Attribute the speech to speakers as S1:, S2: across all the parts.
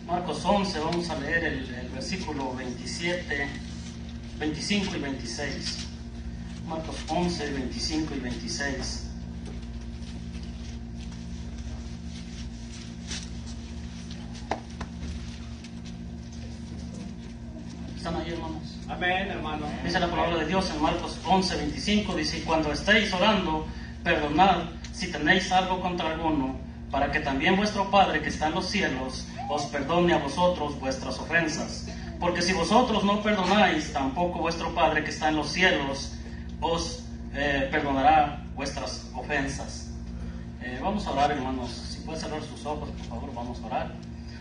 S1: Marcos 11, vamos a leer el versículo 27, 25 y 26. Marcos 11, 25 y 26. ¿Están ahí, hermanos?
S2: Amén, hermano.
S1: Dice la palabra de Dios en Marcos 11, 25, dice: cuando estéis orando, perdonad si tenéis algo contra alguno, para que también vuestro Padre que está en los cielos os perdone a vosotros vuestras ofensas. Porque si vosotros no perdonáis, tampoco vuestro Padre que está en los cielos os perdonará vuestras ofensas. Vamos a orar, hermanos. Si pueden cerrar sus ojos, por favor, vamos a orar.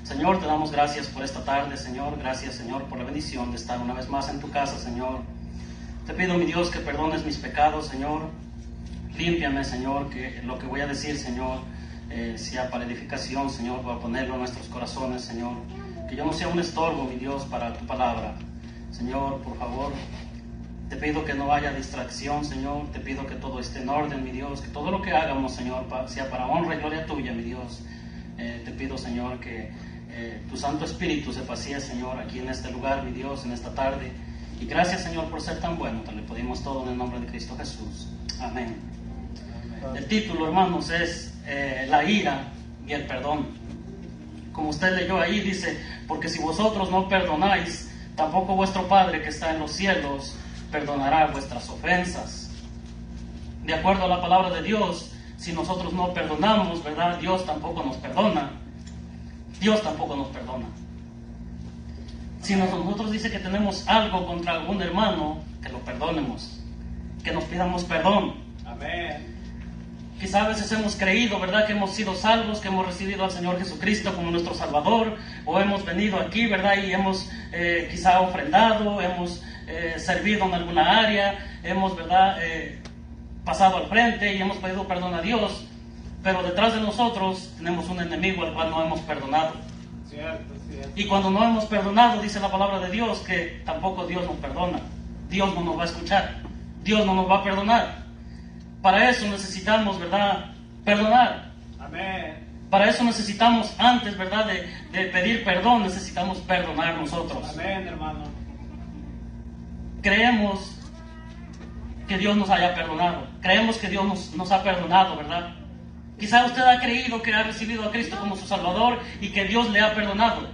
S1: Señor, te damos gracias por esta tarde, Señor. Gracias, Señor, por la bendición de estar una vez más en tu casa, Señor. Te pido, mi Dios, que perdones mis pecados, Señor. Límpiame, Señor, que lo que voy a decir, Señor, sea para edificación, Señor. Voy a ponerlo en nuestros corazones, Señor. Que yo no sea un estorbo, mi Dios, para tu palabra. Señor, por favor, te pido que no haya distracción, Señor. Te pido que todo esté en orden, mi Dios. Que todo lo que hagamos, Señor, sea para honra y gloria tuya, mi Dios. Te pido, Señor, que tu Santo Espíritu se pasee, Señor, aquí en este lugar, mi Dios, en esta tarde. Y gracias, Señor, por ser tan bueno. Te lo pedimos todo en el nombre de Cristo Jesús. Amén. El título, hermanos, es la ira y el perdón. Como usted leyó ahí, dice: porque si vosotros no perdonáis, tampoco vuestro Padre que está en los cielos perdonará vuestras ofensas. De acuerdo a la palabra de Dios, si nosotros no perdonamos, ¿verdad? Dios tampoco nos perdona. Dios tampoco nos perdona. Si nosotros dice que tenemos algo contra algún hermano, que lo perdonemos, que nos pidamos perdón.
S2: Amén.
S1: Quizá a veces hemos creído, ¿verdad?, que hemos sido salvos, que hemos recibido al Señor Jesucristo como nuestro Salvador, o hemos venido aquí, ¿verdad?, y hemos quizá ofrendado, hemos servido en alguna área, hemos, ¿verdad?, pasado al frente y hemos pedido perdón a Dios, pero detrás de nosotros tenemos un enemigo al cual no hemos perdonado.
S2: Cierto, cierto.
S1: Y cuando no hemos perdonado, dice la palabra de Dios que tampoco Dios nos perdona. Dios no nos va a escuchar. Dios no nos va a perdonar. Para eso necesitamos, ¿verdad?, perdonar.
S2: Amén.
S1: Para eso necesitamos, antes, ¿verdad?, de pedir perdón, necesitamos perdonar nosotros.
S2: Amén, hermano.
S1: Creemos que Dios nos haya perdonado. Creemos que Dios nos ha perdonado, ¿verdad? Quizá usted ha creído que ha recibido a Cristo como su Salvador y que Dios le ha perdonado.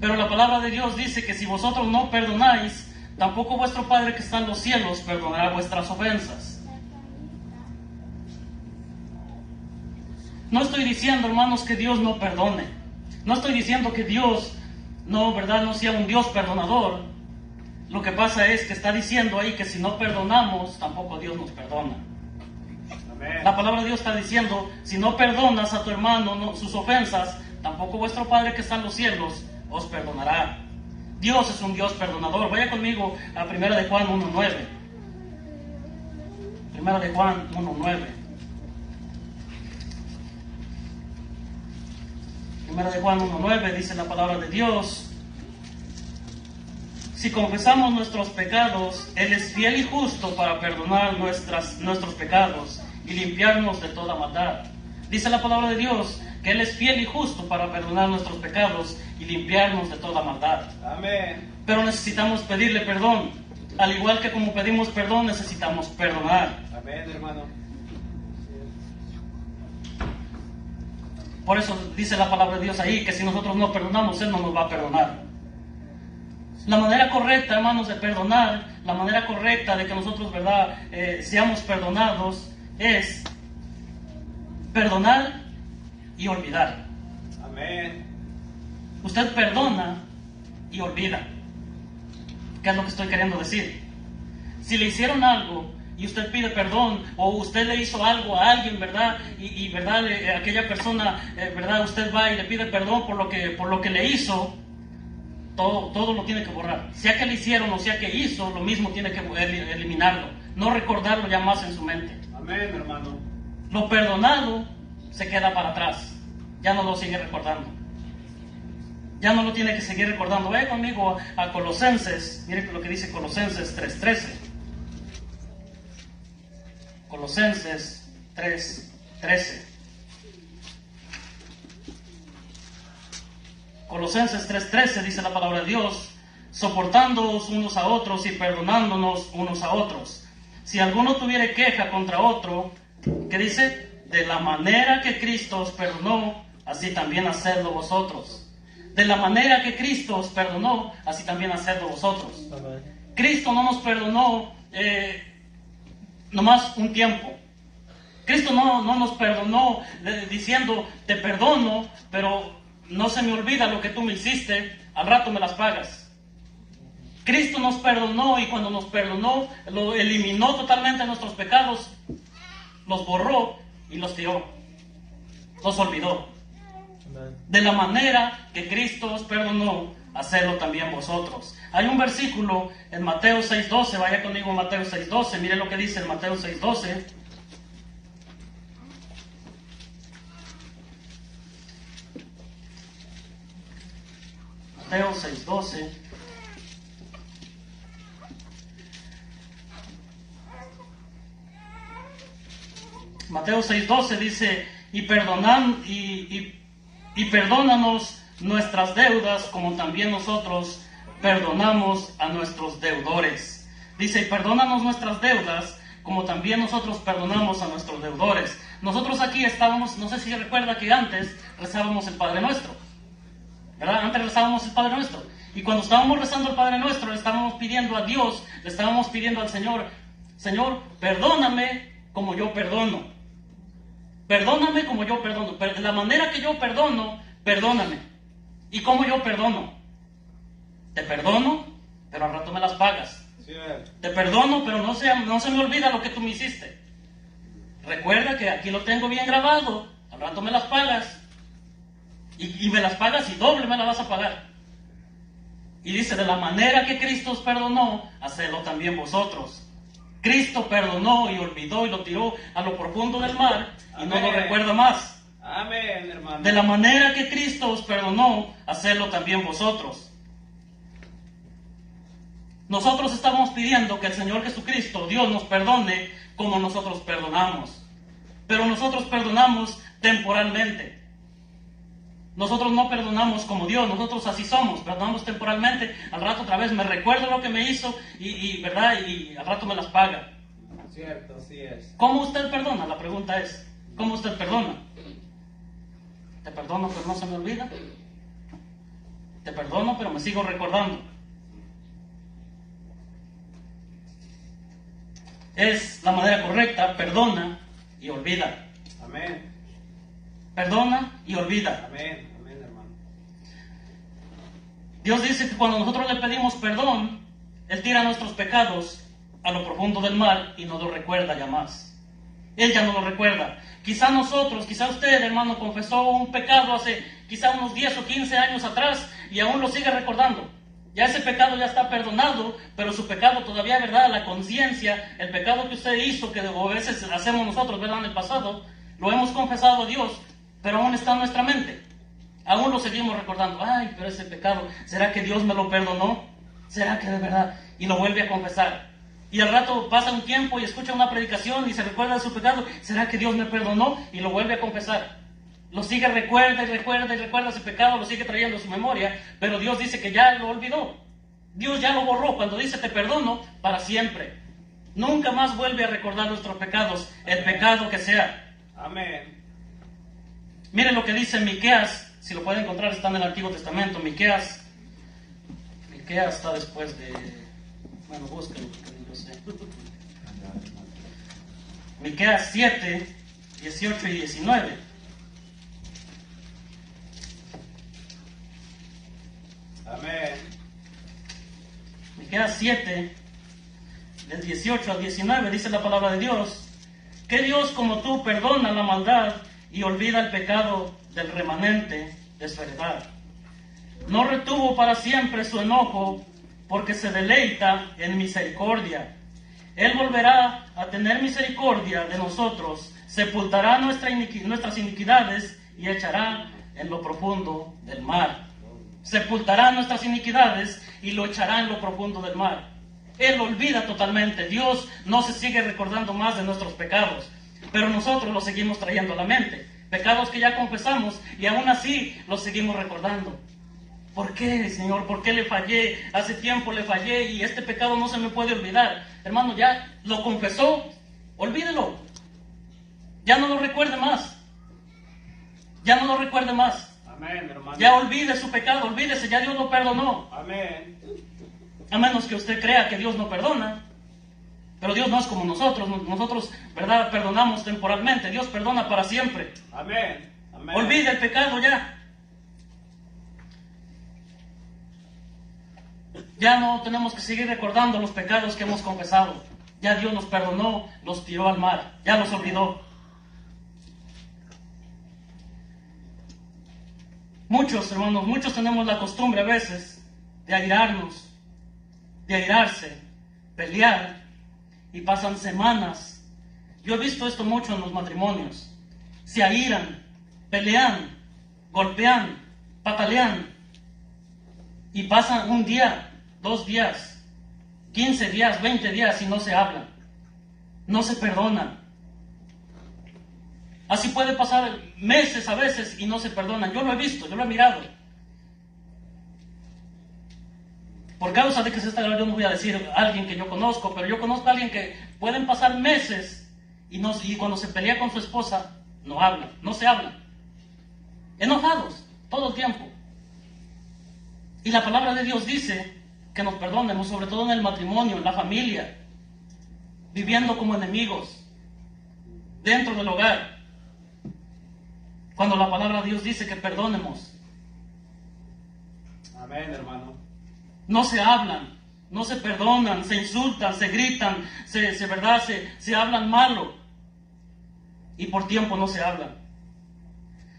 S1: Pero la palabra de Dios dice que si vosotros no perdonáis, tampoco vuestro Padre que está en los cielos perdonará vuestras ofensas. No estoy diciendo, hermanos, que Dios no perdone. No estoy diciendo que Dios no, ¿verdad?, no sea un Dios perdonador. Lo que pasa es que está diciendo ahí que si no perdonamos, tampoco Dios nos perdona.
S2: Amén.
S1: La palabra de Dios está diciendo: si no perdonas a tu hermano sus ofensas, tampoco vuestro Padre que está en los cielos os perdonará. Dios es un Dios perdonador. Vaya conmigo a 1 de Juan 1:9. 1 de Juan 1:9. 1 de Juan 1:9 dice la palabra de Dios: si confesamos nuestros pecados, Él es fiel y justo para perdonar nuestros pecados y limpiarnos de toda maldad. Dice la palabra de Dios que Él es fiel y justo para perdonar nuestros pecados y limpiarnos de toda maldad.
S2: Amén.
S1: Pero necesitamos pedirle perdón. Al igual que como pedimos perdón, necesitamos perdonar.
S2: Amén, hermano.
S1: Por eso dice la palabra de Dios ahí que si nosotros no perdonamos, Él no nos va a perdonar. La manera correcta, hermanos, de perdonar, la manera correcta de que nosotros, ¿verdad?, seamos perdonados, es perdonar y olvidar.
S2: Amén.
S1: Usted perdona y olvida. ¿Qué es lo que estoy queriendo decir? Si le hicieron algo y usted pide perdón, o usted le hizo algo a alguien, ¿verdad?, y ¿verdad?, aquella persona, ¿verdad?, usted va y le pide perdón por lo que le hizo, todo lo tiene que borrar. Sea que le hicieron o sea que hizo, lo mismo tiene que eliminarlo. No recordarlo ya más en su mente.
S2: Amén, hermano.
S1: Lo perdonado se queda para atrás. Ya no lo sigue recordando. Ya no lo tiene que seguir recordando. Ve conmigo a Colosenses. Mire lo que dice Colosenses 3:13. Colosenses 3:13. Colosenses 3:13 dice la palabra de Dios, soportándoos unos a otros y perdonándonos unos a otros. Si alguno tuviere queja contra otro, ¿qué dice? De la manera que Cristo os perdonó, así también hacedlo vosotros. De la manera que Cristo os perdonó, así también hacedlo vosotros.
S3: Amén.
S1: Cristo no nos perdonó nomás un tiempo. Cristo no nos perdonó diciendo, te perdono, pero no se me olvida lo que tú me hiciste, al rato me las pagas. Cristo nos perdonó y cuando nos perdonó, lo eliminó totalmente nuestros pecados, los borró y los tiró, los olvidó.
S3: Amén.
S1: De la manera que Cristo os perdonó, hacedlo también vosotros. Hay un versículo en Mateo 6:12, vaya conmigo a Mateo 6:12, mire lo que dice en Mateo 6:12. Mateo 6:12. Mateo 6:12 dice, y perdónanos nuestras deudas como también nosotros perdonamos a nuestros deudores. Dice, y perdónanos nuestras deudas como también nosotros perdonamos a nuestros deudores. Nosotros aquí estábamos, no sé si recuerda que antes rezábamos el Padre Nuestro, ¿verdad? Antes rezábamos el Padre Nuestro. Y cuando estábamos rezando el Padre Nuestro, le estábamos pidiendo a Dios, le estábamos pidiendo al Señor, Señor, perdóname como yo perdono. Perdóname como yo perdono. De la manera que yo perdono, perdóname. ¿Y cómo yo perdono? Te perdono, pero al rato me las pagas.
S2: Cierto.
S1: Te perdono, pero no se me olvida lo que tú me hiciste. Recuerda que aquí lo tengo bien grabado. Al rato me las pagas. Y me las pagas y doble me las vas a pagar. Y dice, de la manera que Cristo os perdonó, hacedlo también vosotros. Cristo perdonó y olvidó y lo tiró a lo profundo del mar y no lo
S2: Amén.
S1: recuerda más.
S2: Amén, hermano.
S1: De la manera que Cristo os perdonó, hacedlo también vosotros. Nosotros estamos pidiendo que el Señor Jesucristo, Dios, nos perdone como nosotros perdonamos. Pero nosotros perdonamos temporalmente. Nosotros no perdonamos como Dios, nosotros así somos, perdonamos temporalmente, al rato otra vez me recuerdo lo que me hizo ¿verdad? Y al rato me las paga.
S2: Cierto, así es.
S1: ¿Cómo usted perdona? La pregunta es, ¿cómo usted perdona? ¿Te perdono pero no se me olvida? ¿Te perdono pero me sigo recordando? Es la manera correcta, perdona y olvida.
S2: Amén.
S1: Perdona y olvida.
S2: Amén. Amén, hermano.
S1: Dios dice que cuando nosotros le pedimos perdón, Él tira nuestros pecados a lo profundo del mar y no lo recuerda ya más. Él ya no lo recuerda. Quizá nosotros, quizá usted, hermano, confesó un pecado hace quizá unos 10 o 15 años atrás y aún lo sigue recordando. Ya ese pecado ya está perdonado, pero su pecado todavía, ¿verdad? La conciencia, el pecado que usted hizo, que a veces hacemos nosotros, ¿verdad? En el pasado, lo hemos confesado a Dios, pero aún está en nuestra mente. Aún lo seguimos recordando. Ay, pero ese pecado, ¿será que Dios me lo perdonó? ¿Será que de verdad? Y lo vuelve a confesar. Y al rato pasa un tiempo y escucha una predicación y se recuerda de su pecado. ¿Será que Dios me perdonó? Y lo vuelve a confesar. Lo sigue, recuerda y recuerda y recuerda ese pecado, lo sigue trayendo a su memoria, pero Dios dice que ya lo olvidó. Dios ya lo borró cuando dice te perdono para siempre. Nunca más vuelve a recordar nuestros pecados, el pecado que sea.
S2: Amén.
S1: Miren lo que dice Miqueas, si lo pueden encontrar, está en el Antiguo Testamento. Miqueas está después de... Bueno, búsquenlo porque no lo sé. Miqueas 7, 18 y 19.
S2: Amén.
S1: Miqueas 7, del 18 al 19, dice la palabra de Dios, que Dios como tú perdona la maldad y olvida el pecado del remanente de su heredad. No retuvo para siempre su enojo, porque se deleita en misericordia. Él volverá a tener misericordia de nosotros, sepultará nuestras iniquidades y echará en lo profundo del mar. Sepultará nuestras iniquidades y lo echará en lo profundo del mar. Él olvida totalmente. Dios no se sigue recordando más de nuestros pecados, pero nosotros los seguimos trayendo a la mente. Pecados que ya confesamos y aún así los seguimos recordando. ¿Por qué, Señor? ¿Por qué le fallé? Hace tiempo le fallé y este pecado no se me puede olvidar. Hermano, ya lo confesó, olvídelo. Ya no lo recuerde más. Ya no lo recuerde más.
S2: Amén, hermano.
S1: Ya olvide su pecado, olvídese, ya Dios lo perdonó.
S2: Amén.
S1: A menos que usted crea que Dios no perdona. Pero Dios no es como nosotros. Nosotros, ¿verdad?, perdonamos temporalmente. Dios perdona para siempre.
S2: Amén. Amén.
S1: Olvide el pecado ya. Ya no tenemos que seguir recordando los pecados que hemos confesado. Ya Dios nos perdonó, los tiró al mar. Ya los olvidó. Muchos, hermanos, muchos tenemos la costumbre a veces de airarnos, de airarse, pelear, y pasan semanas. Yo he visto esto mucho en los matrimonios. Se airan, pelean, golpean, patalean, y pasan un día, 2 días, 15 días, 20 días y no se hablan, no se perdonan. Así puede pasar meses a veces y no se perdonan. Yo lo he visto, yo lo he mirado. Por causa de que se está grabando, yo no voy a decir a alguien que yo conozco, pero yo conozco a alguien que pueden pasar meses y cuando se pelea con su esposa, no hablan, no se hablan. Enojados, todo el tiempo. Y la palabra de Dios dice que nos perdonemos, sobre todo en el matrimonio, en la familia, viviendo como enemigos, dentro del hogar. Cuando la palabra de Dios dice que perdonemos.
S2: Amén, hermano.
S1: No se hablan, no se perdonan, se insultan, se gritan, se hablan malo. Y por tiempo no se hablan.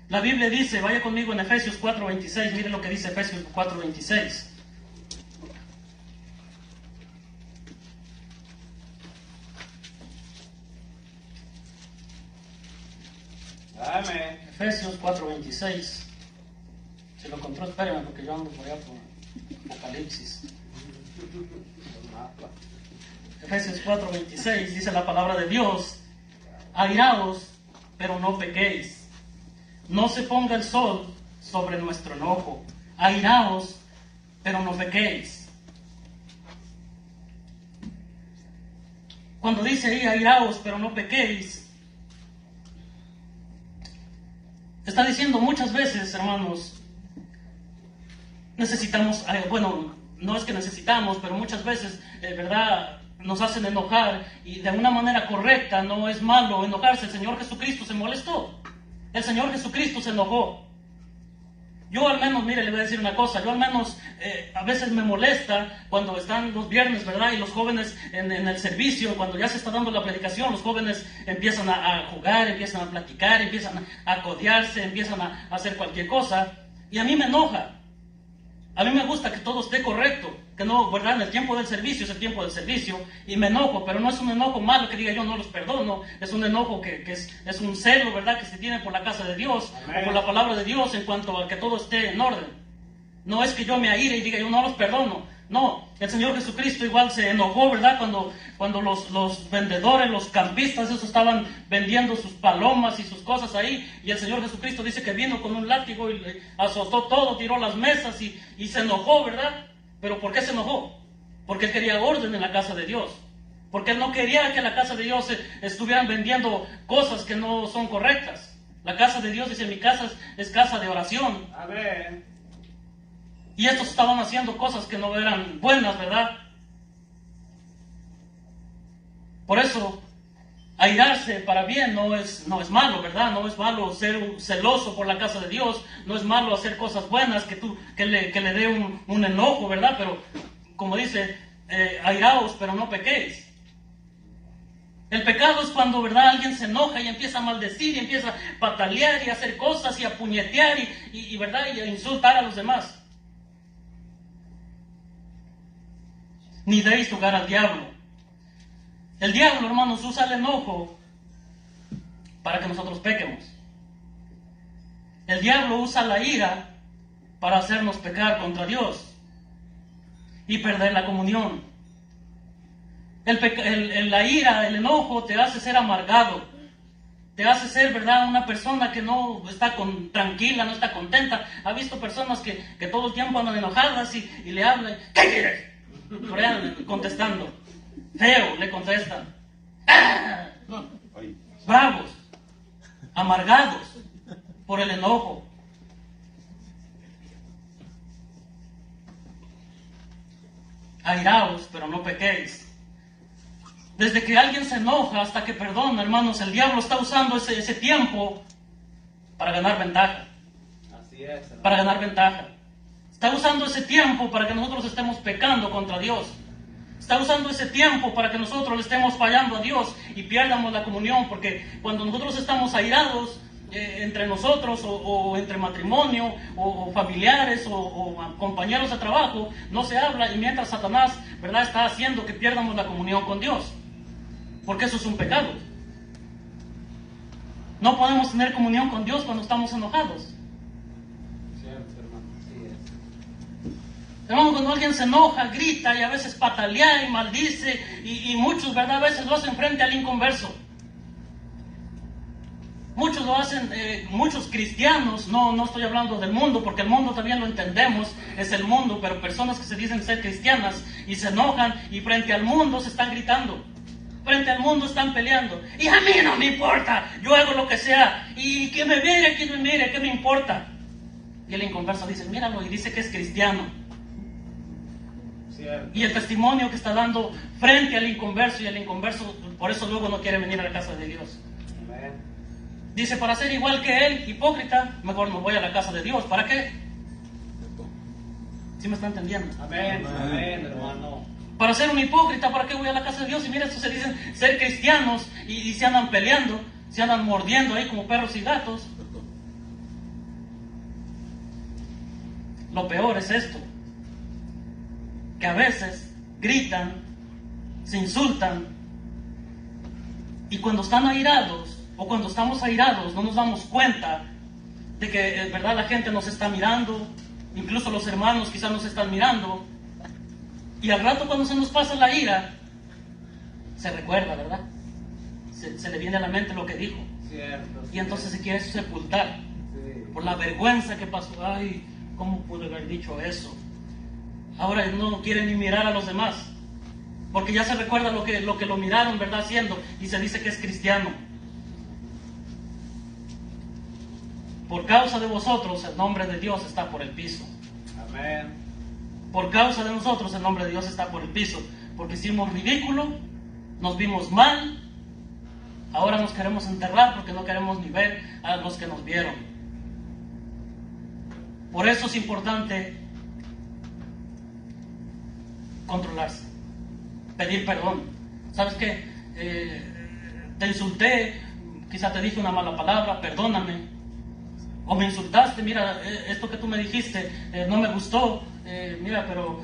S1: La Biblia dice, vaya conmigo en Efesios 4:26, mire lo que dice Efesios 4:26.
S2: Amén.
S1: Efesios 4:26. Si lo encontró, espérenme porque yo ando por allá por Apocalipsis. Efesios 4:26 dice la palabra de Dios: airaos, pero no pequéis. No se ponga el sol sobre nuestro enojo. Airaos, pero no pequéis. Cuando dice ahí airaos, pero no pequéis, está diciendo muchas veces, hermanos, necesitamos, bueno, no es que necesitamos, pero muchas veces, ¿verdad?, nos hacen enojar, y de una manera correcta. No es malo enojarse. El Señor Jesucristo se molestó. El Señor Jesucristo se enojó. Yo al menos, mire, le voy a decir una cosa. Yo al menos a veces me molesta cuando están los viernes, ¿verdad?, y los jóvenes en el servicio, cuando ya se está dando la predicación, los jóvenes empiezan a jugar, empiezan a platicar, empiezan a codearse, empiezan a hacer cualquier cosa, y a mí me enoja. A mí me gusta que todo esté correcto, que no, ¿verdad?, en el tiempo del servicio es el tiempo del servicio, y me enojo, pero no es un enojo malo que diga yo no los perdono. Es un enojo que es un celo, ¿verdad?, que se tiene por la casa de Dios. Amén. O por la palabra de Dios, en cuanto a que todo esté en orden. No es que yo me aire y diga yo no los perdono. No, el Señor Jesucristo igual se enojó, ¿verdad?, cuando los vendedores, los campistas, esos estaban vendiendo sus palomas y sus cosas ahí, y el Señor Jesucristo dice que vino con un látigo y azotó todo, tiró las mesas y se enojó, ¿verdad? ¿Pero por qué se enojó? Porque Él quería orden en la casa de Dios. Porque Él no quería que en la casa de Dios estuvieran vendiendo cosas que no son correctas. La casa de Dios, dice, mi casa es casa de oración.
S2: Amén.
S1: Y estos estaban haciendo cosas que no eran buenas, ¿verdad? Por eso, airarse para bien no es malo, ¿verdad? No es malo ser celoso por la casa de Dios. No es malo hacer cosas buenas que le dé un enojo, ¿verdad? Pero, como dice, airaos, pero no pequéis. El pecado es cuando, ¿verdad?, alguien se enoja y empieza a maldecir y empieza a patalear y a hacer cosas y a puñetear y ¿verdad?, y a insultar a los demás. Ni deis lugar al diablo. El diablo, hermanos, usa el enojo para que nosotros pequemos. El diablo usa la ira para hacernos pecar contra Dios y perder la comunión. La ira, el enojo te hace ser amargado, te hace ser, ¿verdad?, una persona que no está tranquila, no está contenta. Ha visto personas que todo el tiempo andan enojadas y le hablan, ¿qué quieres? Por ahí contestando. Feo, le contestan. ¡Ah! Bravos, amargados por el enojo. Airaos, pero no pequéis. Desde que alguien se enoja hasta que perdona, hermanos, el diablo está usando ese tiempo para ganar ventaja.
S2: Así es, hermano.
S1: Para ganar ventaja. Está usando ese tiempo para que nosotros estemos pecando contra Dios. Está usando ese tiempo para que nosotros le estemos fallando a Dios y pierdamos la comunión, porque cuando nosotros estamos airados entre nosotros o entre matrimonio o familiares o compañeros de trabajo, no se habla, y mientras Satanás, ¿verdad?, está haciendo que pierdamos la comunión con Dios, porque eso es un pecado. No podemos tener comunión con Dios cuando estamos enojados.
S2: Cierto, hermano. Así es.
S1: Hermano, cuando alguien se enoja, grita y a veces patalea y maldice, y muchos, ¿verdad?, a veces lo hacen frente al inconverso. Muchos lo hacen, muchos cristianos, no estoy hablando del mundo, porque el mundo también lo entendemos, es el mundo, pero personas que se dicen ser cristianas y se enojan y frente al mundo se están gritando, frente al mundo están peleando, y a mí no me importa, yo hago lo que sea, y que me mire, ¿qué me importa? Y el inconverso dice, míralo, y dice que es cristiano.
S2: Cierto.
S1: Y el testimonio que está dando frente al inconverso, y el inconverso por eso luego no quiere venir a la casa de Dios.
S2: Amén.
S1: Dice, para ser igual que él, hipócrita, mejor me voy a la casa de Dios. ¿Para qué? ¿Sí me está entendiendo?
S2: Amén. Amén, hermano.
S1: Para ser un hipócrita, ¿para qué voy a la casa de Dios? Y mira, estos se dicen ser cristianos y se andan peleando, se andan mordiendo ahí como perros y gatos. Lo peor es esto, que a veces gritan, se insultan, y cuando están airados, o cuando estamos airados, no nos damos cuenta de que, verdad, la gente nos está mirando, incluso los hermanos quizás nos están mirando, y al rato cuando se nos pasa la ira, se recuerda, ¿verdad? Se le viene a la mente lo que dijo,
S2: Cierto.
S1: y entonces se quiere sepultar
S2: Sí.
S1: por la vergüenza que pasó. Ay, ¿cómo pude haber dicho eso? Ahora no quiere ni mirar a los demás, porque ya se recuerda lo que lo miraron, ¿verdad?, haciendo, y se dice que es cristiano. Por causa de vosotros el nombre de Dios está por el piso.
S2: Amén.
S1: Por causa de nosotros el nombre de Dios está por el piso, porque hicimos ridículo, nos vimos mal, ahora nos queremos enterrar porque no queremos ni ver a los que nos vieron. Por eso es importante controlarse, pedir perdón. ¿Sabes qué? Te insulté, quizá te dije una mala palabra, perdóname. O me insultaste, mira, esto que tú me dijiste no me gustó, mira, pero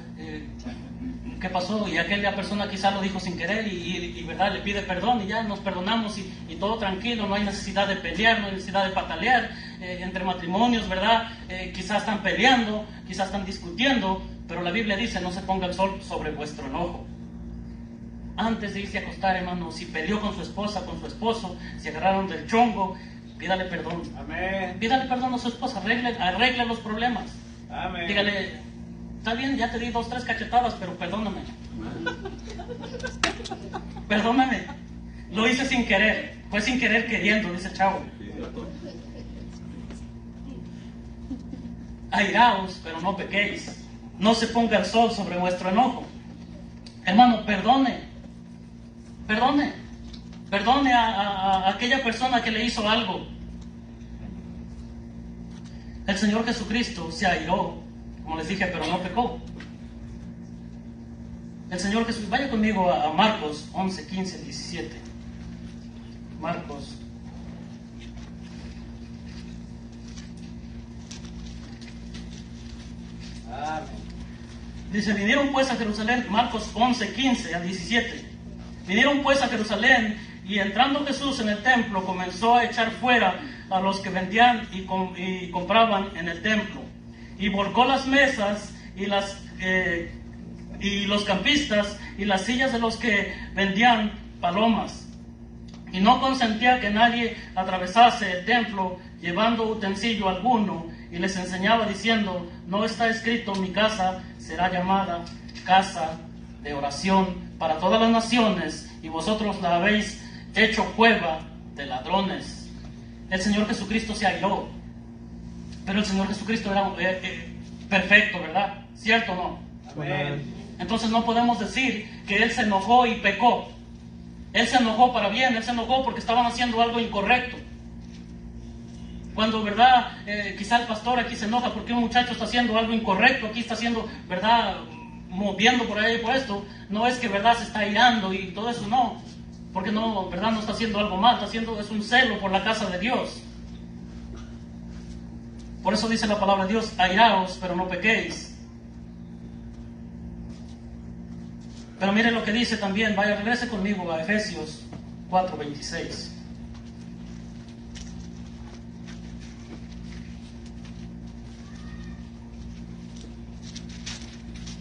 S1: ¿qué pasó? Y aquella persona quizá lo dijo sin querer y verdad, le pide perdón y ya nos perdonamos y todo tranquilo, no hay necesidad de pelear, no hay necesidad de patalear. Entre matrimonios, ¿verdad? Quizás están peleando, quizás están discutiendo, pero la Biblia dice, no se ponga el sol sobre vuestro enojo. Antes de irse a acostar, hermano, si peleó con su esposa, con su esposo, si agarraron del chongo, pídale perdón.
S2: Amén.
S1: Pídale perdón a su esposa, arregle los problemas.
S2: Amén.
S1: Dígale, está bien, ya te di 2, 3 cachetadas, pero perdóname. Perdóname. Lo hice sin querer, fue sin querer queriendo, dice el chavo. Airaos, pero no pequéis. No se ponga el sol sobre vuestro enojo. Hermano, perdone. Perdone a aquella persona que le hizo algo. El Señor Jesucristo se airó, como les dije, pero no pecó. El Señor Jesús, vaya conmigo a Marcos 11, 15, 17. Marcos.
S2: Amén.
S1: Dice, vinieron pues a Jerusalén, Marcos 11, 15 al 17. Vinieron pues a Jerusalén, y entrando Jesús en el templo, comenzó a echar fuera a los que vendían y compraban en el templo. Y volcó las mesas y los campistas y las sillas de los que vendían palomas. y no consentía que nadie atravesase el templo llevando utensilio alguno, y les enseñaba diciendo: no está escrito, mi casa será llamada casa de oración para todas las naciones, y vosotros la habéis hecho cueva de ladrones. El Señor Jesucristo se airó, pero el Señor Jesucristo era perfecto, ¿verdad? ¿Cierto o no?
S2: Amén.
S1: Entonces no podemos decir que Él se enojó y pecó. Él se enojó para bien, Él se enojó porque estaban haciendo algo incorrecto. Cuando, ¿verdad? Quizá el pastor aquí se enoja porque un muchacho está haciendo algo incorrecto, aquí está haciendo, ¿verdad? Moviendo por ahí por esto. No es que, ¿verdad? Se está airando y todo eso, no. Porque no, ¿verdad? No está haciendo algo mal, está haciendo, es un celo por la casa de Dios. Por eso dice la palabra de Dios: airaos, pero no pequéis. Pero mire lo que dice también, vaya, regrese conmigo a Efesios 4:26.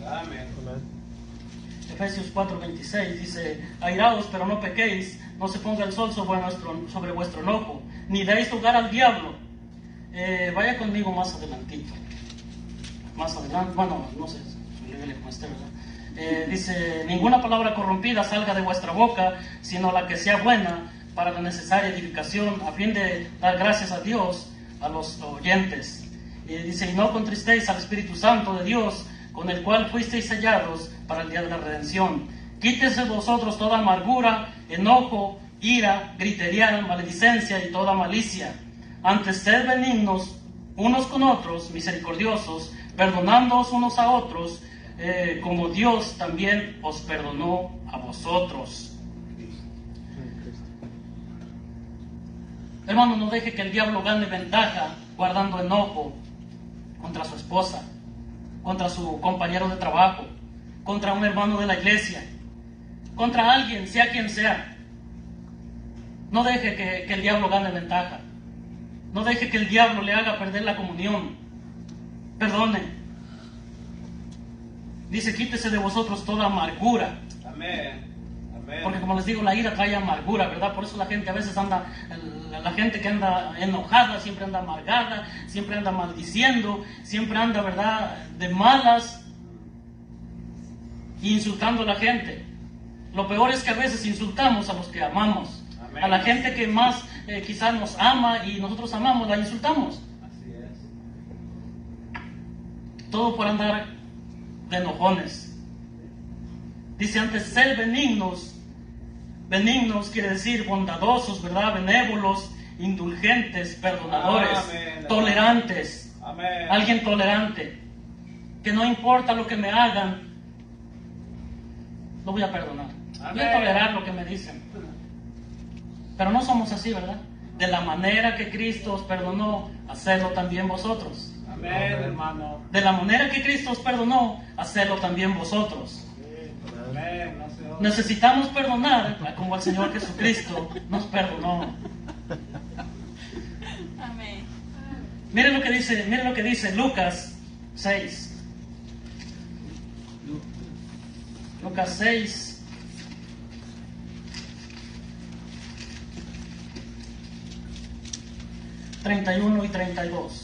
S2: Amén.
S1: Efesios 4:26 dice: airaos, pero no pequéis, no se ponga el sol sobre vuestro enojo, ni deis lugar al diablo. Vaya conmigo más adelantito. Más adelante, bueno, no sé, como esté, ¿verdad? Dice: ninguna palabra corrompida salga de vuestra boca, sino la que sea buena para la necesaria edificación, a fin de dar gracias a Dios a los oyentes. Dice: y no contristéis al Espíritu Santo de Dios, con el cual fuisteis sellados para el día de la redención. Quítese de vosotros toda amargura, enojo, ira, gritería, maledicencia y toda malicia. Antes sed benignos unos con otros, misericordiosos, perdonándoos unos a otros, como Dios también os perdonó a vosotros. Hermano, no deje que el diablo gane ventaja guardando enojo contra su esposa, contra su compañero de trabajo, contra un hermano de la iglesia, contra alguien, sea quien sea. No deje que el diablo gane ventaja. No deje que el diablo le haga perder la comunión. Perdone. Dice: quítese de vosotros toda amargura.
S2: Amén. Amén.
S1: Porque, como les digo, la ira trae amargura, ¿verdad? Por eso la gente a veces anda, la gente que anda enojada, siempre anda amargada, siempre anda maldiciendo, siempre anda, ¿verdad?, de malas, insultando a la gente. Lo peor es que a veces insultamos a los que amamos.
S2: Amén.
S1: A la gente que más quizás nos ama y nosotros amamos, la insultamos.
S2: Así es.
S1: Todo por andar de enojones. Dice antes: ser benignos. Benignos quiere decir bondadosos, ¿verdad? Benévolos, indulgentes, perdonadores,
S2: Amén.
S1: tolerantes.
S2: Amén.
S1: Alguien tolerante, que no importa lo que me hagan, lo voy a perdonar. Voy a
S2: Amén.
S1: tolerar lo que me dicen. Pero no somos así, ¿verdad? De la manera que Cristo os perdonó, hacedlo también vosotros.
S2: Amén, hermano.
S1: De la manera que Cristo os perdonó, hacedlo también vosotros.
S2: Amén. No se oye.
S1: Necesitamos perdonar como el Señor Jesucristo nos perdonó.
S3: Amén.
S1: Miren lo que dice Lucas 6. Lucas 6. 31 y 32.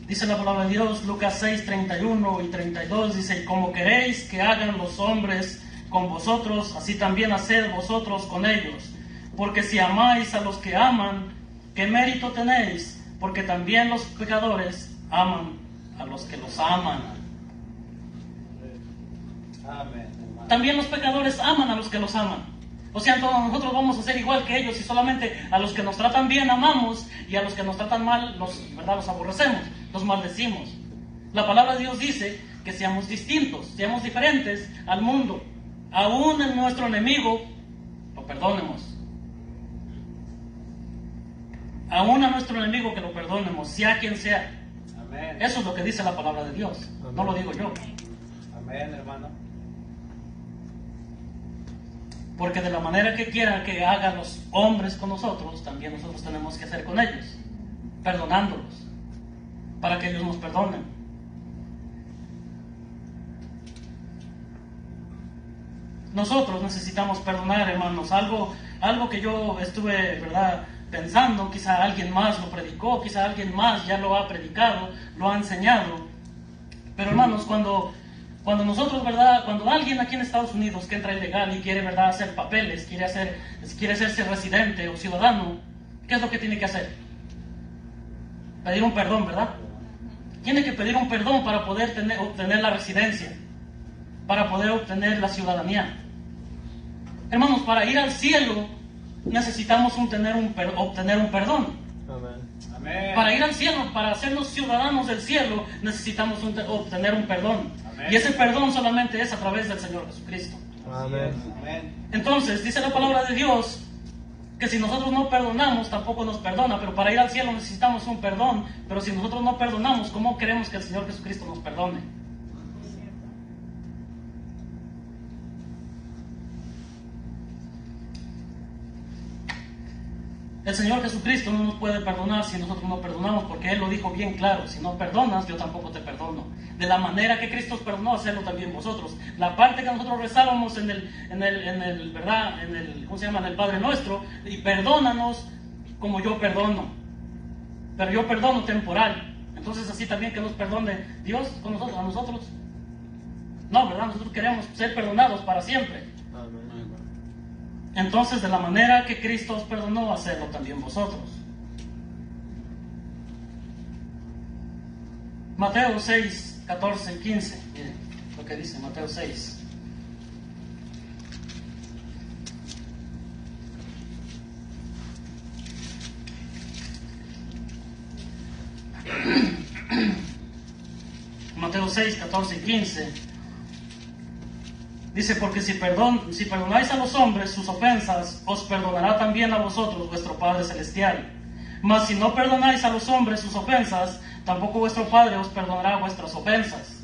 S1: Dice la palabra de Dios, Lucas 6, 31 y 32, dice: y como queréis que hagan los hombres con vosotros, así también haced vosotros con ellos. Porque si amáis a los que aman, ¿qué mérito tenéis? Porque también los pecadores aman a los que los aman.
S2: Amén, hermano.
S1: También los pecadores aman a los que los aman. O sea, entonces nosotros vamos a ser igual que ellos, y solamente a los que nos tratan bien amamos, y a los que nos tratan mal, ¿verdad?, los aborrecemos, los maldecimos. La palabra de Dios dice que seamos distintos, seamos diferentes al mundo. Aún en nuestro enemigo, lo perdonemos. Aún a nuestro enemigo que lo perdonemos, sea quien sea.
S2: Amén.
S1: Eso es lo que dice la palabra de Dios, no lo digo yo.
S2: Amén, hermano.
S1: Porque de la manera que quieran que hagan los hombres con nosotros, también nosotros tenemos que hacer con ellos, perdonándolos, para que ellos nos perdonen. nosotros necesitamos perdonar, hermanos. Algo que yo estuve, ¿verdad?, pensando, quizá alguien más lo predicó, quizá alguien más ya lo ha predicado, lo ha enseñado. Pero hermanos, cuando nosotros, ¿verdad?, cuando alguien aquí en Estados Unidos que entra ilegal y quiere, ¿verdad?, hacer papeles, quiere hacerse residente o ciudadano, ¿qué es lo que tiene que hacer? Pedir un perdón, ¿verdad? Tiene que pedir un perdón para poder obtener la residencia, para poder obtener la ciudadanía. Hermanos, para ir al cielo necesitamos obtener un perdón.
S2: Amén.
S1: Para ir al cielo, para hacernos ciudadanos del cielo, necesitamos obtener un perdón.
S2: Amén.
S1: Y ese perdón solamente es a través del Señor Jesucristo.
S2: Amén. Amén.
S1: Entonces, dice la palabra de Dios que si nosotros no perdonamos, tampoco nos perdona. Pero para ir al cielo necesitamos un perdón. Pero si nosotros no perdonamos, ¿cómo queremos que el Señor Jesucristo nos perdone? El Señor Jesucristo no nos puede perdonar si nosotros no perdonamos, porque Él lo dijo bien claro: si no perdonas, yo tampoco te perdono. De la manera que Cristo os perdonó, hacerlo también vosotros. La parte que nosotros rezábamos en el ¿cómo se llama?, en el Padre Nuestro, y perdónanos como yo perdono. Pero yo perdono temporal. Entonces así también que nos perdone Dios a nosotros. No, ¿verdad? Nosotros queremos ser perdonados para siempre. Entonces, de la manera que Cristo os perdonó, hacerlo también vosotros. Mateo 6, 14 y 15. Miren lo que dice Mateo 6. Mateo 6, 14 y 15. Dice: porque si perdonáis a los hombres sus ofensas, os perdonará también a vosotros vuestro Padre Celestial. Mas si no perdonáis a los hombres sus ofensas, tampoco vuestro Padre os perdonará vuestras ofensas.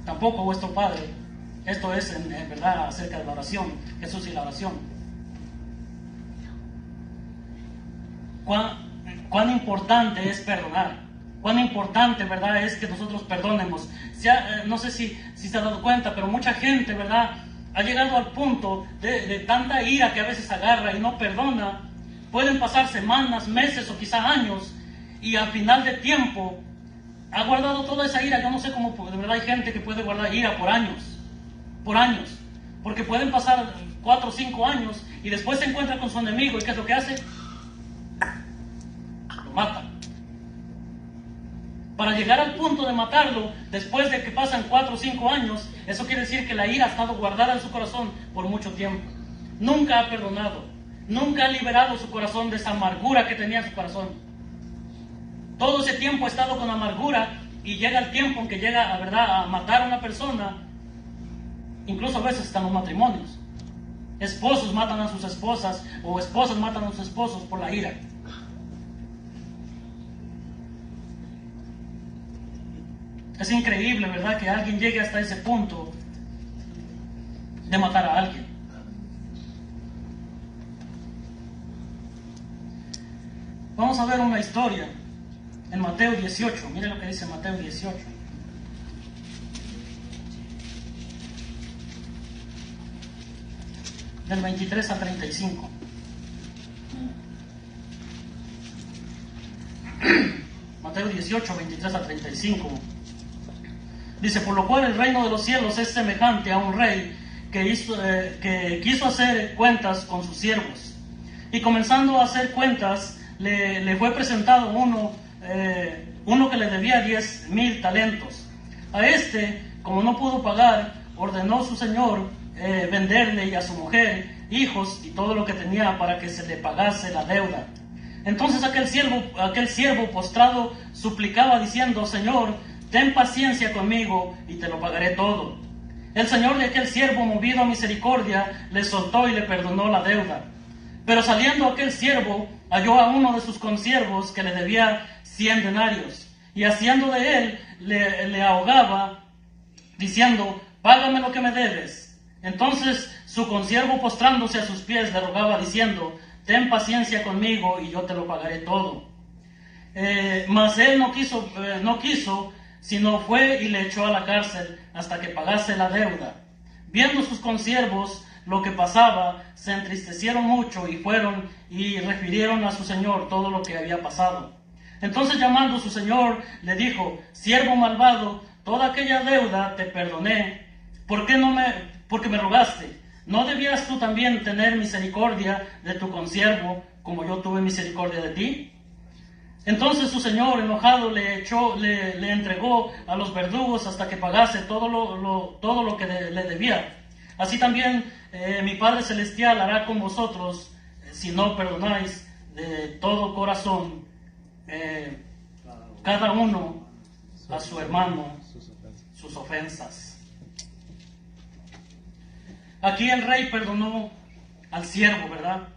S1: Tampoco vuestro Padre. Esto es en verdad acerca de la oración, Jesús y la oración. Cuán importante es perdonar. Cuán importante, ¿verdad?, es que nosotros perdonemos. No sé si se ha dado cuenta, pero mucha gente, ¿verdad?, ha llegado al punto de tanta ira que a veces agarra y no perdona. Pueden pasar semanas, meses o quizá años, y al final de tiempo ha guardado toda esa ira. Yo no sé cómo, de verdad, hay gente que puede guardar ira por años, porque pueden pasar 4 o 5 años y después se encuentra con su enemigo, y ¿qué es lo que hace? Lo mata. Para llegar al punto de matarlo, después de que pasan 4 o 5 años, eso quiere decir que la ira ha estado guardada en su corazón por mucho tiempo. Nunca ha perdonado, nunca ha liberado su corazón de esa amargura que tenía en su corazón. Todo ese tiempo ha estado con amargura, y llega el tiempo en que llega, a matar a una persona. Incluso a veces están los matrimonios. Esposos matan a sus esposas, o esposas matan a sus esposos por la ira. Es increíble, ¿verdad?, que alguien llegue hasta ese punto de matar a alguien. Vamos a ver una historia en Mateo 18. Mire lo que dice Mateo 18. Del 23 al 35. Mateo 18, 23 al 35. Dice: por lo cual el reino de los cielos es semejante a un rey que quiso hacer cuentas con sus siervos. Y comenzando a hacer cuentas, le fue presentado uno que le debía 10,000 talentos. A este, como no pudo pagar, ordenó su señor venderle, y a su mujer, hijos y todo lo que tenía, para que se le pagase la deuda. Entonces aquel siervo postrado suplicaba diciendo: Señor, ten paciencia conmigo y te lo pagaré todo. El señor de aquel siervo, movido a misericordia, le soltó y le perdonó la deuda. Pero saliendo aquel siervo, halló a uno de sus consiervos que le debía 100 denarios, y haciendo de él, le ahogaba, diciendo: págame lo que me debes. Entonces su consiervo, postrándose a sus pies, le rogaba diciendo: ten paciencia conmigo y yo te lo pagaré todo. Mas él no quiso, sino fue y le echó a la cárcel hasta que pagase la deuda. Viendo sus consiervos lo que pasaba, se entristecieron mucho y fueron y refirieron a su señor todo lo que había pasado. Entonces llamando a su señor, le dijo: siervo malvado, toda aquella deuda te perdoné. Porque me rogaste? ¿No debías tú también tener misericordia de tu consiervo, como yo tuve misericordia de ti? Entonces su señor, enojado, le entregó a los verdugos hasta que pagase todo lo que le debía. Así también mi Padre Celestial hará con vosotros, si no perdonáis de todo corazón cada uno a su hermano sus ofensas. Aquí el rey perdonó al siervo, ¿verdad?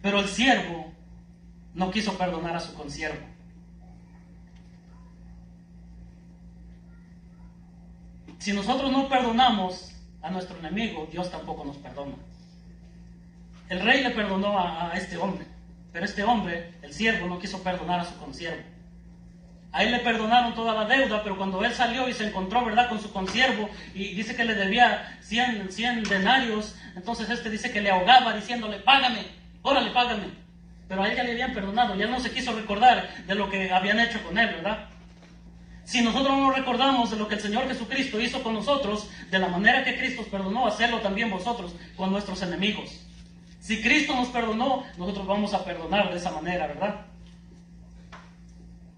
S1: Pero el siervo no quiso perdonar a su consiervo. Si nosotros no perdonamos a nuestro enemigo, Dios tampoco nos perdona. El rey le perdonó a este hombre, pero este hombre, el siervo, no quiso perdonar a su consiervo. A él le perdonaron toda la deuda, pero cuando él salió y se encontró, ¿verdad?, con su consiervo, y dice que le debía 100 denarios, entonces este dice que le ahogaba diciéndole: págame, órale, págame. Pero a él ya le habían perdonado, ya no se quiso recordar de lo que habían hecho con él, ¿verdad? Si nosotros no nos recordamos de lo que el Señor Jesucristo hizo con nosotros, de la manera que Cristo os perdonó, hacerlo también vosotros con nuestros enemigos. Si Cristo nos perdonó, nosotros vamos a perdonar de esa manera, ¿verdad?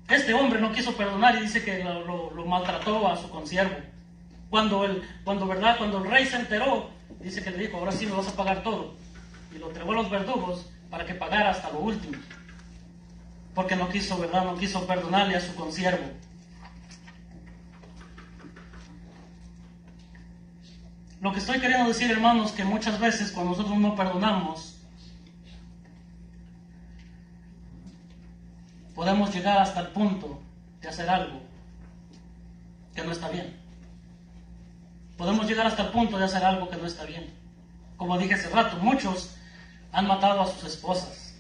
S1: Este hombre no quiso perdonar y dice que lo maltrató a su consiervo. Cuando el rey se enteró, dice que le dijo: ahora sí me vas a pagar todo. Y lo entregó a los verdugos para que pagara hasta lo último. Porque no quiso, ¿verdad? No quiso perdonarle a su consiervo. Lo que estoy queriendo decir, hermanos, que muchas veces cuando nosotros no perdonamos, podemos llegar hasta el punto de hacer algo que no está bien. Podemos llegar hasta el punto de hacer algo que no está bien. Como dije hace rato, muchos han matado a sus esposas,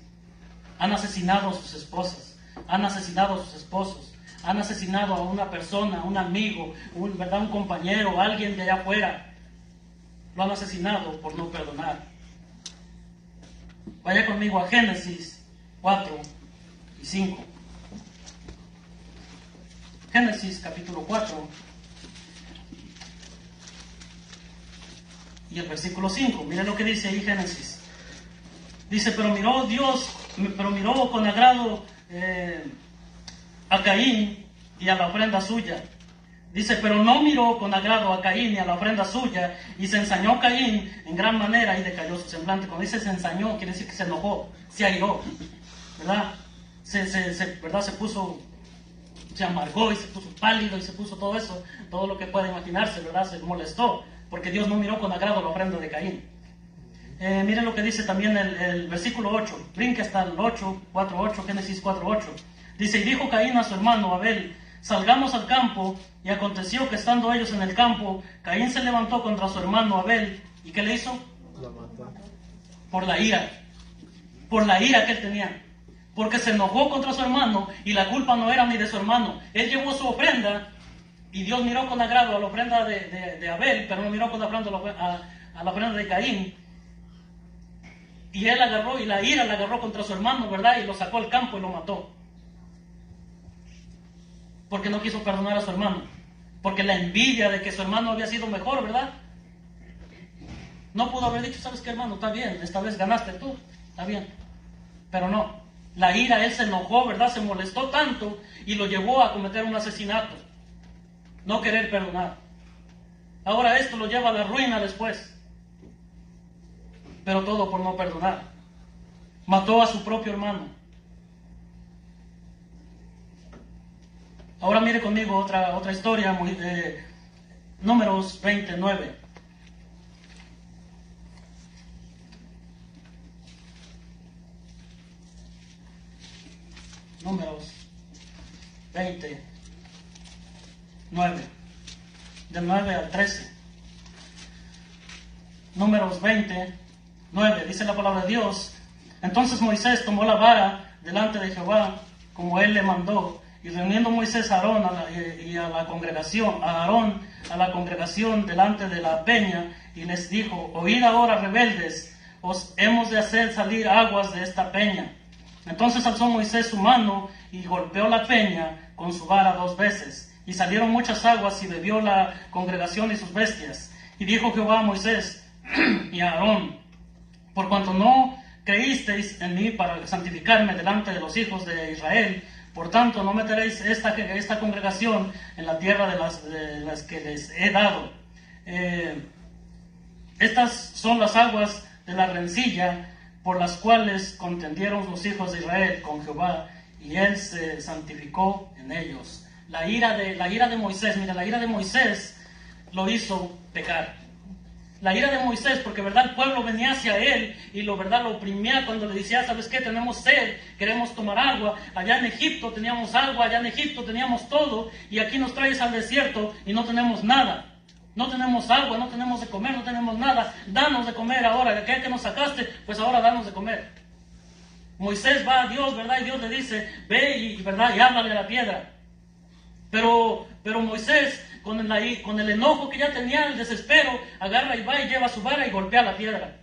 S1: han asesinado a sus esposas, han asesinado a sus esposos, han asesinado a una persona, un amigo, un compañero, alguien de allá afuera. Lo han asesinado por no perdonar. Vaya conmigo a Génesis 4 y 5. Génesis capítulo 4 y el versículo 5. Miren lo que dice ahí Génesis. Dice: pero miró con agrado a Caín y a la ofrenda suya. Dice: pero no miró con agrado a Caín y a la ofrenda suya, y se ensañó Caín en gran manera y decayó su semblante. Cuando dice se ensañó, quiere decir que se enojó, se airó, ¿verdad? ¿Verdad? Se amargó y se puso pálido y se puso todo eso, todo lo que pueda imaginarse, ¿verdad? Se molestó, porque Dios no miró con agrado la ofrenda de Caín. Miren lo que dice también el versículo 8, brinque hasta el 4:8, Génesis 4:8. Dice: y dijo Caín a su hermano Abel: salgamos al campo. Y aconteció que estando ellos en el campo, Caín se levantó contra su hermano Abel. ¿Y qué le hizo?
S2: Lo mató.
S1: Por la ira que él tenía. Porque se enojó contra su hermano y la culpa no era ni de su hermano. Él llevó su ofrenda y Dios miró con agrado a la ofrenda de Abel, pero no miró con agrado a la ofrenda de Caín. Y él agarró, y la ira la agarró contra su hermano, ¿verdad? Y lo sacó al campo y lo mató. Porque no quiso perdonar a su hermano. Porque la envidia de que su hermano había sido mejor, ¿verdad? No pudo haber dicho: ¿sabes qué, hermano? Está bien, esta vez ganaste tú, está bien. Pero no, la ira, él se enojó, ¿verdad? Se molestó tanto y lo llevó a cometer un asesinato. No querer perdonar. Ahora esto lo lleva a la ruina después. Pero todo por no perdonar. Mató a su propio hermano. Ahora mire conmigo otra historia, Números 29. Números 29, del 9 al 13. Números 29, dice la palabra de Dios: entonces Moisés tomó la vara delante de Jehová, como él le mandó, Y reuniendo Moisés a Aarón y a la congregación, a Aarón, a la congregación delante de la peña, y les dijo: oíd ahora, rebeldes, os hemos de hacer salir aguas de esta peña. Entonces alzó Moisés su mano y golpeó la peña con su vara 2 veces, y salieron muchas aguas, y bebió la congregación y sus bestias. Y dijo Jehová a Moisés y a Aarón: por cuanto no creísteis en mí para santificarme delante de los hijos de Israel, por tanto no meteréis esta congregación en la tierra de las que les he dado. Estas son las aguas de la rencilla por las cuales contendieron los hijos de Israel con Jehová, y él se santificó en ellos. La ira de Moisés, mira, la ira de Moisés lo hizo pecar. La ira de Moisés, porque verdad el pueblo venía hacia él y lo oprimía cuando le decía: ¿sabes qué? Tenemos sed, queremos tomar agua. Allá en Egipto teníamos agua, allá en Egipto teníamos todo, y aquí nos traes al desierto y no tenemos nada. No tenemos agua, no tenemos de comer, no tenemos nada. Danos de comer ahora, de aquel que nos sacaste, pues ahora danos de comer. Moisés va a Dios, ¿verdad? Y Dios le dice: ve y háblale a la piedra. Pero Moisés, con el enojo que ya tenía, el desespero, agarra y va y lleva su vara y golpea la piedra.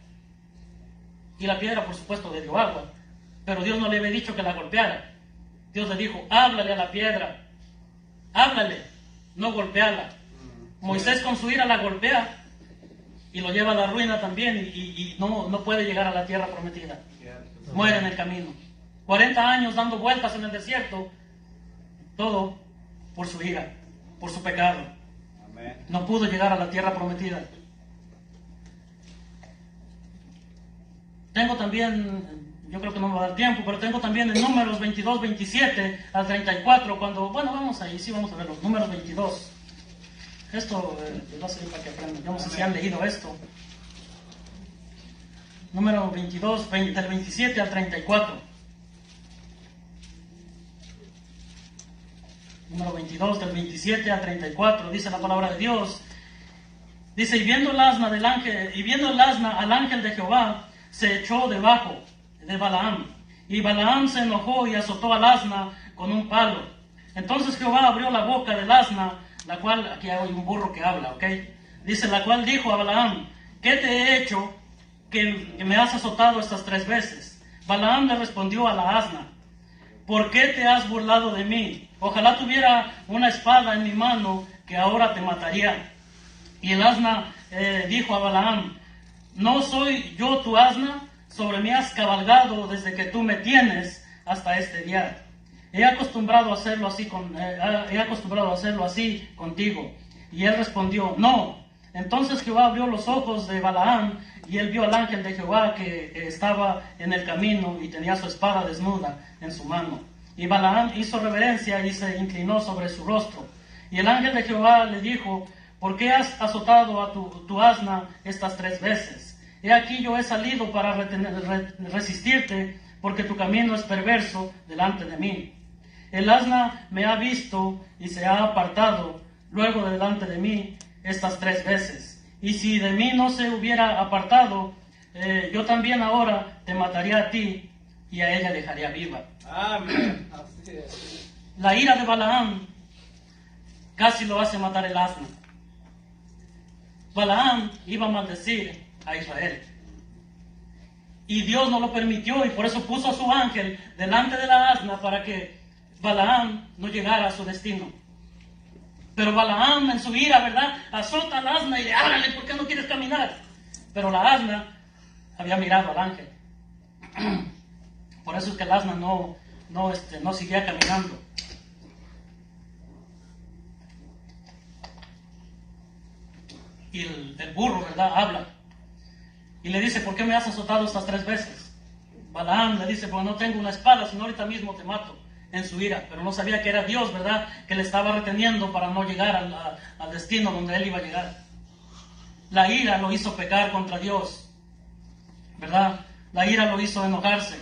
S1: Y la piedra, por supuesto, le dio agua. Pero Dios no le había dicho que la golpeara. Dios le dijo: háblale a la piedra. Háblale, no golpeala. Moisés con su ira la golpea y lo lleva a la ruina también, y no puede llegar a la tierra prometida. Muere en el camino. 40 años dando vueltas en el desierto, todo por su ira, por su pecado. No pudo llegar a la tierra prometida. Tengo también, yo creo que no me va a dar tiempo, pero tengo también en Números 22, 27 al 34, vamos ahí, sí, vamos a ver los Números 22. Esto les va a servir para que aprendan. Yo no sé si han leído esto. Número 22, del 27 al 34. Número 22, del 27 al 34, dice la palabra de Dios. Dice: y viendo el asna al ángel de Jehová, se echó debajo de Balaam. Y Balaam se enojó y azotó al asna con un palo. Entonces Jehová abrió la boca del asna, la cual, aquí hay un burro que habla, ¿ok? Dice: la cual dijo a Balaam: ¿qué te he hecho que me has azotado estas 3 veces? Balaam le respondió a la asna: ¿por qué te has burlado de mí? Ojalá tuviera una espada en mi mano, que ahora te mataría. Y el asna dijo a Balaam: ¿no soy yo tu asna? Sobre mí has cabalgado desde que tú me tienes hasta este día. He acostumbrado a hacerlo así contigo. Y él respondió: no. Entonces Jehová abrió los ojos de Balaam, y él vio al ángel de Jehová que estaba en el camino y tenía su espada desnuda en su mano. Y Balaam hizo reverencia y se inclinó sobre su rostro. Y el ángel de Jehová le dijo: ¿por qué has azotado a tu asna estas 3 veces? He aquí yo he salido para resistirte, porque tu camino es perverso delante de mí. El asna me ha visto y se ha apartado luego de delante de mí estas 3 veces. Y si de mí no se hubiera apartado, yo también ahora te mataría a ti y a ella dejaría viva.
S2: Amén.
S1: La ira de Balaam casi lo hace matar el asna. Balaam iba a maldecir a Israel. Y Dios no lo permitió, y por eso puso a su ángel delante de la asna para que Balaam no llegara a su destino. Pero Balaam, en su ira, ¿verdad?, azota al asna y le háblale: ¿por qué no quieres caminar? Pero la asna había mirado al ángel. Por eso es que el asna no seguía caminando. Y el burro, ¿verdad?, habla. Y le dice: ¿por qué me has azotado estas 3 veces? Balaam le dice: pues no tengo una espada, sino ahorita mismo te mato, en su ira. Pero no sabía que era Dios, ¿verdad?, que le estaba reteniendo para no llegar al destino donde él iba a llegar. La ira lo hizo pecar contra Dios, ¿verdad? La ira lo hizo enojarse.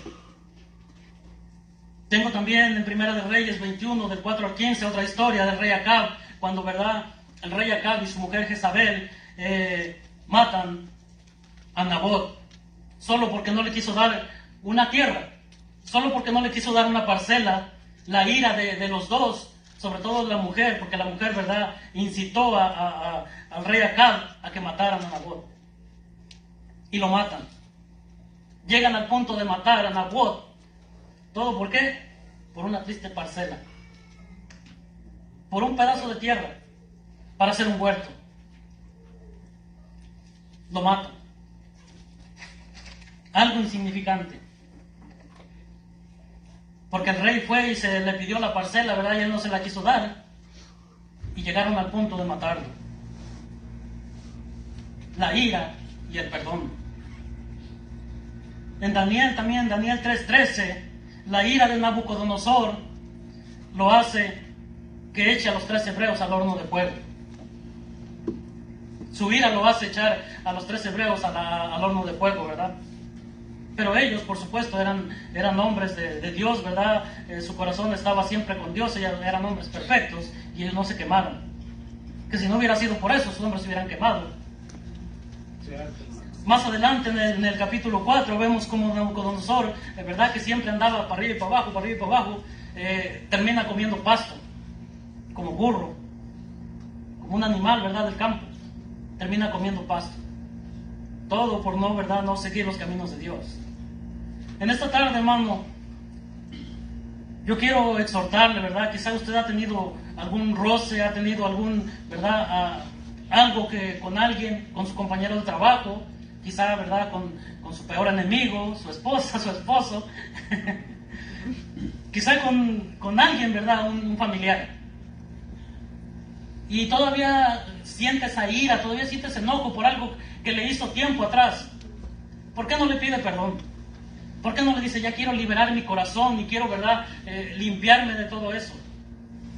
S1: Tengo también en Primera de Reyes 21, del 4 al 15, otra historia del rey Acab, cuando, ¿verdad?, el rey Acab y su mujer Jezabel matan a Nabot, solo porque no le quiso dar una tierra, solo porque no le quiso dar una parcela la ira de los dos, sobre todo la mujer, porque la mujer, ¿verdad?, incitó al rey Acab a que mataran a Nabot. Y lo matan. Llegan al punto de matar a Nabot. ¿Todo por qué? Por una triste parcela. Por un pedazo de tierra para hacer un huerto. Lo matan. Algo insignificante. Porque el rey fue y se le pidió la parcela, ¿verdad? Y él no se la quiso dar. Y llegaron al punto de matarlo. La ira y el perdón. En Daniel también, Daniel 3:13, la ira de Nabucodonosor lo hace que eche a los 3 hebreos al horno de fuego. Su ira lo hace echar a los 3 hebreos al horno de fuego, ¿verdad? Pero ellos, por supuesto, eran hombres de Dios, ¿verdad? Su corazón estaba siempre con Dios, ellos eran hombres perfectos y ellos no se quemaron. Que si no hubiera sido por eso, sus hombres se hubieran quemado. Más adelante, en el capítulo 4, vemos como Nabucodonosor, ¿verdad?, que siempre andaba para arriba y para abajo, para arriba y para abajo, termina comiendo pasto, como burro, como un animal, ¿verdad?, del campo. Termina comiendo pasto. Todo por no, ¿verdad?, no seguir los caminos de Dios. En esta tarde, hermano, yo quiero exhortarle, ¿verdad? Quizá usted ha tenido algún roce, ha tenido algún, ¿verdad?, algo que con alguien, con su compañero de trabajo, quizá, ¿verdad?, con su peor enemigo, su esposa, su esposo, quizá con alguien, ¿verdad?, un familiar. Y todavía siente esa ira, todavía siente ese enojo por algo que le hizo tiempo atrás. ¿Por qué no le pide perdón? ¿Por qué no le dice, ya quiero liberar mi corazón y quiero, ¿verdad?, limpiarme de todo eso?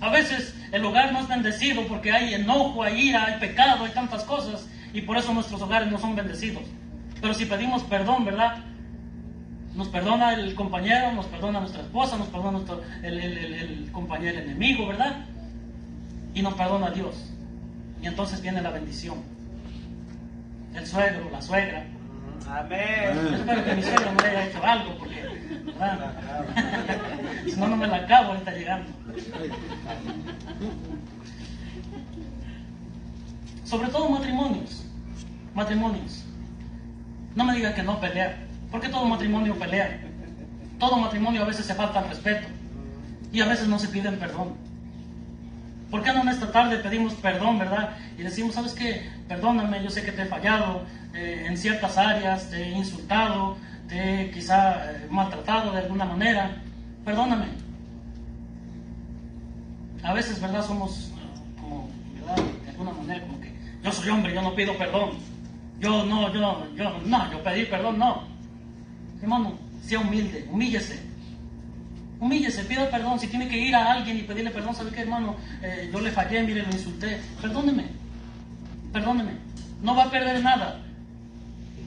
S1: A veces el hogar no es bendecido porque hay enojo, hay ira, hay pecado, hay tantas cosas, y por eso nuestros hogares no son bendecidos. Pero si pedimos perdón, ¿verdad?, nos perdona el compañero, nos perdona nuestra esposa, nos perdona el compañero, el enemigo, ¿verdad?, y nos perdona Dios. Y entonces viene la bendición. El suegro, la suegra.
S2: Amén.
S1: Yo espero que mi suegra no haya hecho algo, porque, ¿verdad?, si no, no me la acabo, ahorita llegando. Sobre todo matrimonios. Matrimonios. No me diga que no pelear, porque todo matrimonio pelea. Todo matrimonio a veces se falta el respeto. Y a veces no se piden perdón. ¿Por qué no en esta tarde pedimos perdón, verdad? Y decimos, ¿sabes qué? Perdóname, yo sé que te he fallado en ciertas áreas, te he insultado, te he quizá maltratado de alguna manera. Perdóname. A veces, ¿verdad?, somos como, ¿verdad?, de alguna manera como que yo soy hombre, yo no pido perdón. Yo pedir perdón, no. Hermano, sea humilde, humíllese. Humíllese, pida perdón. Si tiene que ir a alguien y pedirle perdón, ¿sabe qué, hermano? Yo le fallé, mire, lo insulté. Perdóneme. Perdóneme. No va a perder nada.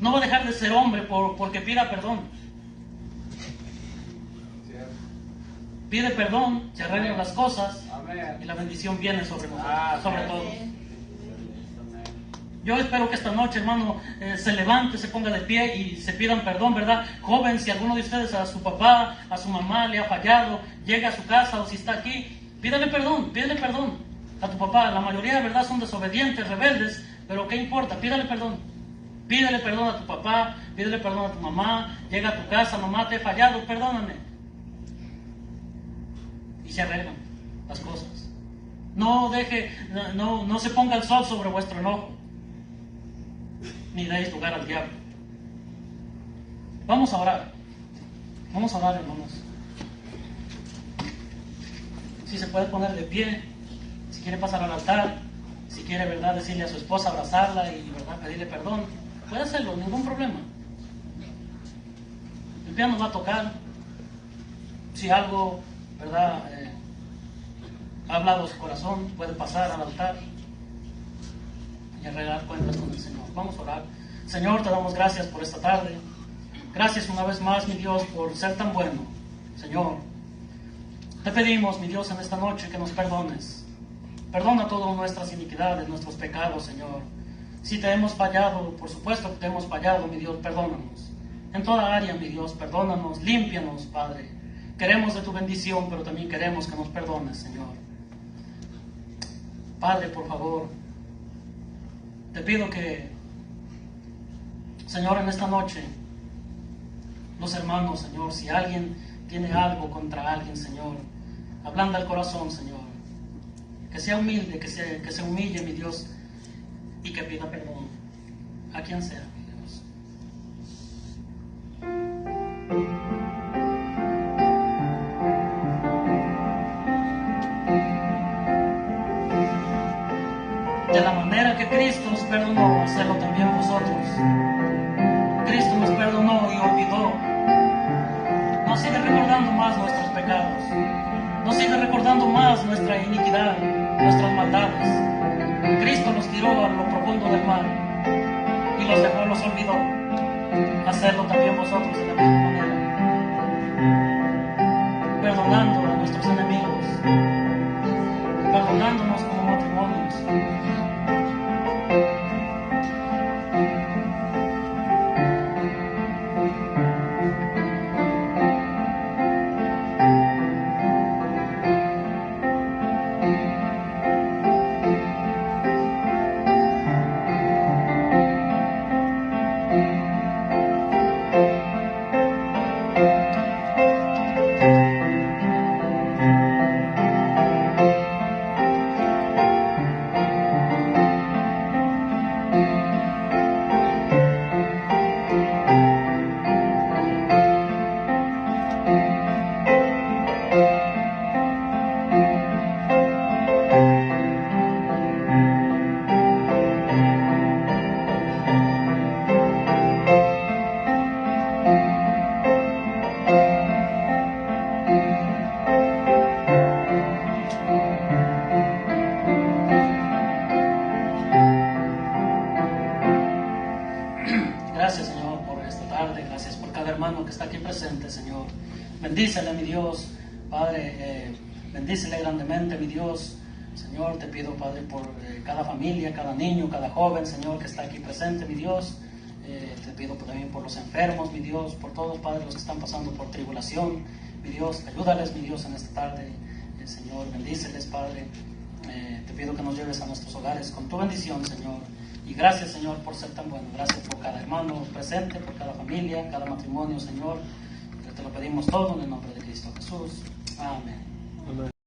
S1: No va a dejar de ser hombre porque pida perdón. Pide perdón, se arreglan las cosas y la bendición viene sobre nosotros, sobre todos. Yo espero que esta noche, hermano, se levante, se ponga de pie y se pidan perdón, ¿verdad? Joven, si alguno de ustedes a su papá, a su mamá le ha fallado, llega a su casa o si está aquí, pídele perdón a tu papá. La mayoría, ¿verdad?, son desobedientes, rebeldes, pero ¿qué importa? Pídele perdón. Pídele perdón a tu papá, pídele perdón a tu mamá, llega a tu casa, mamá, te he fallado, perdóname. Y se arreglan las cosas. No se ponga el sol sobre vuestro enojo, ni deis lugar al diablo. Vamos a orar, hermanos. Si se puede poner de pie, si quiere pasar al altar, si quiere, ¿verdad?, decirle a su esposa, abrazarla y, ¿verdad?, pedirle perdón, puede hacerlo, ningún problema. El piano va a tocar. Si algo, ¿verdad?, ha hablado su corazón, puede pasar al altar y arreglar cuentas con el Señor. Vamos a orar. Señor, te damos gracias por esta tarde. Gracias una vez más, mi Dios, por ser tan bueno. Señor, te pedimos, mi Dios, en esta noche que nos perdones. Perdona todas nuestras iniquidades, nuestros pecados, Señor. Si te hemos fallado, por supuesto que te hemos fallado, mi Dios, perdónanos. En toda área, mi Dios, perdónanos, límpianos, Padre. Queremos de tu bendición, pero también queremos que nos perdones, Señor. Padre, por favor, te pido que, Señor, en esta noche, los hermanos, Señor, si alguien tiene algo contra alguien, Señor, ablanda el corazón, Señor. Que sea humilde, que se humille, mi Dios, y que pida perdón a quien sea, mi Dios. De la manera que Cristo nos perdonó, hacerlo también vosotros. Cristo nos perdonó y olvidó. No sigue recordando más nuestros pecados. No sigue recordando más nuestra iniquidad, nuestras maldades. Cristo los tiró a lo profundo del mar y los dejó, los olvidó. Hacerlo también vosotros de la misma manera. Perdonando a nuestros enemigos. Perdonándonos como matrimonios. Gracias, Señor, por esta tarde. Gracias por cada hermano que está aquí presente, Señor. Bendícele, mi Dios. Padre, bendícele grandemente, mi Dios. Señor, te pido, Padre, por cada familia, cada niño, cada joven, Señor, que está aquí presente, mi Dios. Te pido también por los enfermos, mi Dios, por todos, Padre, los que están pasando por tribulación. Mi Dios, ayúdales, mi Dios, en esta tarde. Señor, bendíceles, Padre. Te pido que nos lleves a nuestros hogares con tu bendición, Señor. Y gracias, Señor, por ser tan bueno. Gracias por cada hermano presente, por cada familia, cada matrimonio, Señor. Que te lo pedimos todo en el nombre de Cristo Jesús. Amén.